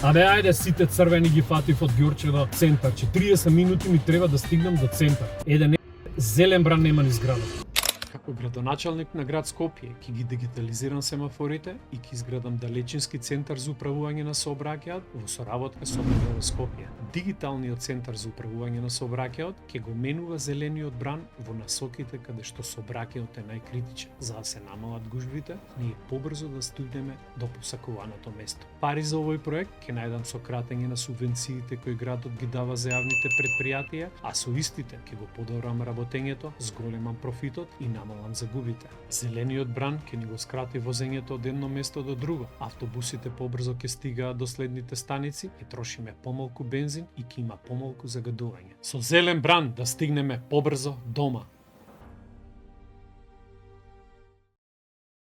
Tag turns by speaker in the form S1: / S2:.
S1: Ајде, сите црвени ги фатив од Ѓорче до центар. 40 минути ми треба да стигнам до центар. Не, зелен бран нема ни зграда. Како градоначалник на град Скопје, ќе ги дигитализирам семафорите и ќе изградам далечински центар за управување на сообраќајот во соработка со МГР Скопје. Дигиталниот центар за управување на сообраќајот ќе го менува зелениот бран во насоките каде што сообраќајот е најкритичен. За да се намалат гужвите, ние побрзо да стигнеме до посакуваното место. Пари за овој проект ќе најдам со кратење на субвенциите кои градот ги дава за јавните предпријатија, а со истите ќе го подобрам работењето, зголемам профитот и намалам загубите. Зелениот бран ќе ни го скрати возењето од едно место до друго. Автобусите побрзо ќе стигаат до следните станици, ќе трошиме помалку бензин и ќе има помалку загадување. Со зелен бран да стигнеме побрзо дома.